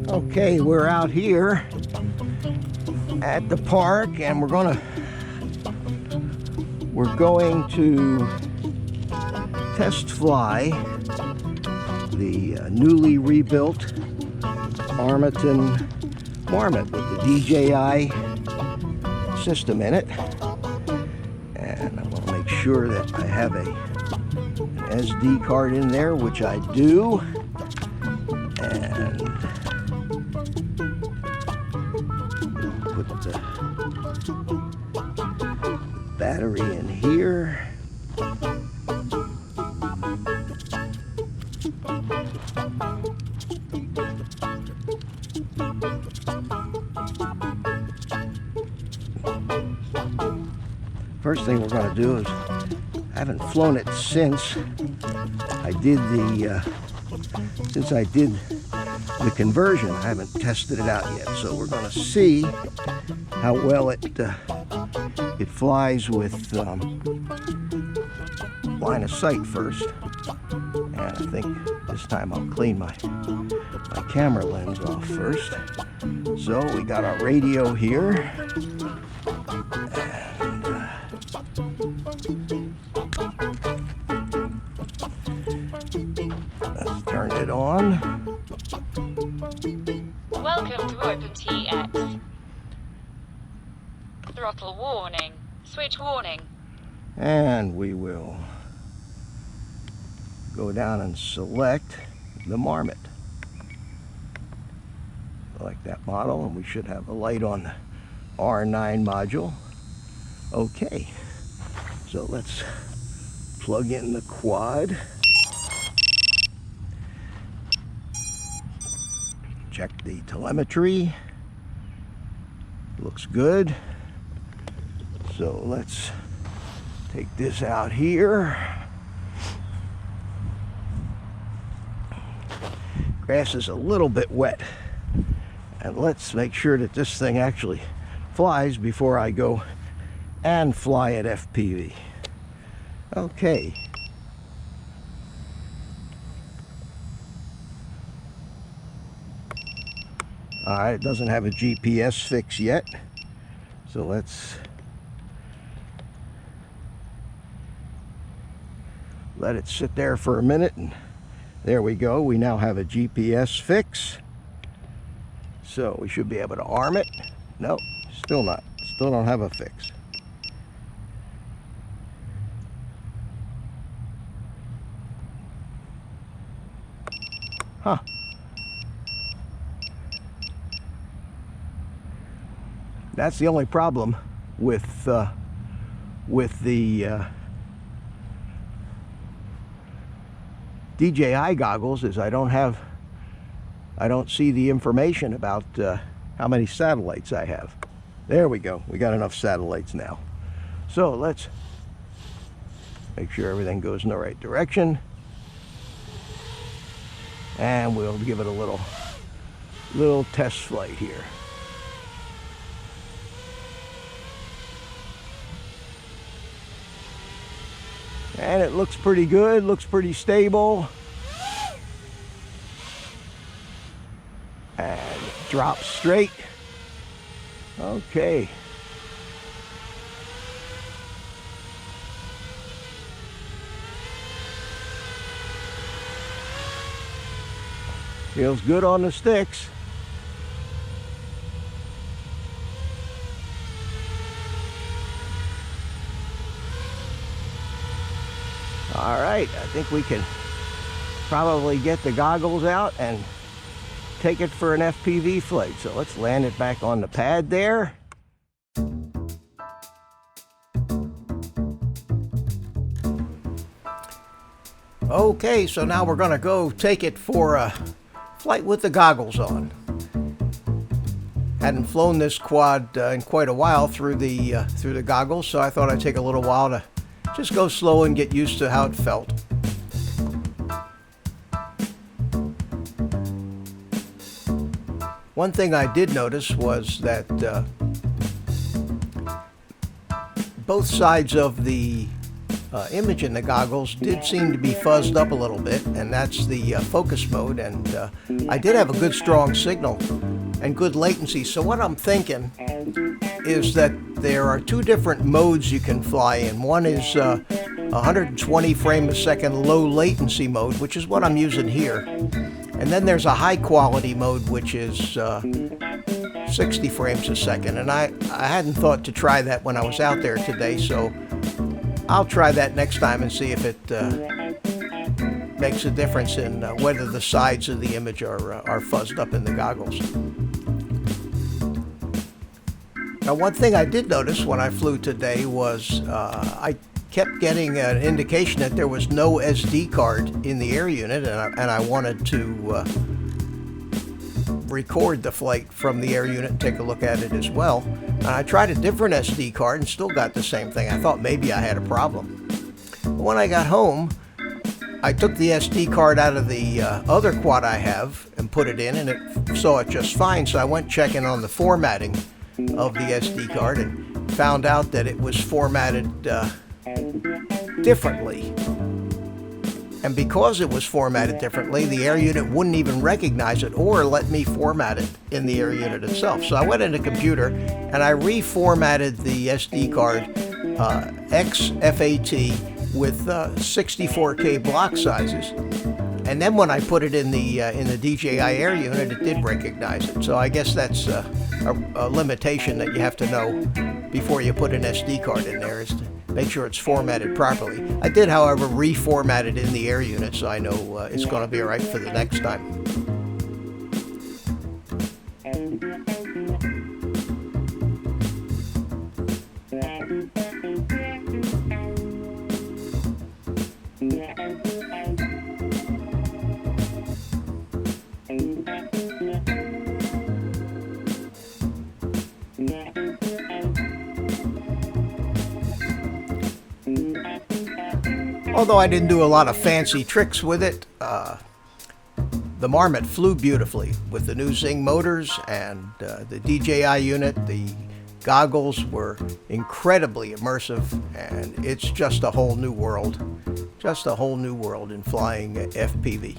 Okay, we're out here at the park and we're going to test fly the newly rebuilt Armattan Marmotte with the DJI system in it. And I want to make sure that I have an SD card in there, which I do. And put the battery in here. First thing we're going to do is, I haven't flown it since I did the conversion. I haven't tested it out yet, so we're going to see how well it flies with line of sight first. And I think this time I'll clean my camera lens off first. So we got our radio here. Let's turn it on. Welcome to OpenTX. Throttle warning. Switch warning. And we will go down and select the Marmotte. Select that model, and we should have a light on the R9 module. Okay, so let's plug in the quad. Check the telemetry. Looks good. So let's take this out here. Grass is a little bit wet. And let's make sure that this thing actually flies before I go and fly at FPV. Okay. Alright, it doesn't have a GPS fix yet. So let's let it sit there for a minute, and there we go. We now have a GPS fix. So we should be able to arm it. Nope, still not. Still don't have a fix. Huh. That's the only problem with the DJI goggles, is I don't see the information about how many satellites I have. There we go. We got enough satellites now. So let's make sure everything goes in the right direction. And we'll give it a little test flight here. And it looks pretty good, looks pretty stable. And it drops straight. Okay. Feels good on the sticks. All right, I think we can probably get the goggles out and take it for an FPV flight. So let's land it back on the pad there. Okay, so now we're gonna go take it for a flight with the goggles on. Hadn't flown this quad in quite a while through the goggles, so I thought I'd take a little while to just go slow and get used to how it felt. One thing I did notice was that both sides of the image in the goggles did seem to be fuzzed up a little bit, and that's the focus mode, and I did have a good strong signal and good latency. So what I'm thinking is that there are two different modes you can fly in. One is 120 frame a second low latency mode, which is what I'm using here, and then there's a high quality mode, which is 60 frames a second, and I hadn't thought to try that when I was out there today, so I'll try that next time and see if it makes a difference in whether the sides of the image are fuzzed up in the goggles. Now, one thing I did notice when I flew today was I kept getting an indication that there was no SD card in the air unit, and I wanted to record the flight from the air unit and take a look at it as well. And I tried a different SD card and still got the same thing. I thought maybe I had a problem. But when I got home, I took the SD card out of the other quad I have and put it in, and it saw it just fine. So I went checking on the formatting of the SD card and found out that it was formatted differently. And because it was formatted differently, the air unit wouldn't even recognize it or let me format it in the air unit itself. So I went into the computer and I reformatted the SD card XFAT with 64K block sizes. And then when I put it in the DJI air unit, it did recognize it. So I guess that's a limitation that you have to know before you put an SD card in there, is to make sure it's formatted properly. I did, however, reformat it in the air unit, so I know it's going to be all right for the next time. Although I didn't do a lot of fancy tricks with it, the Marmotte flew beautifully with the new Xing motors and the DJI unit. The goggles were incredibly immersive, and it's just a whole new world. Just a whole new world in flying FPV.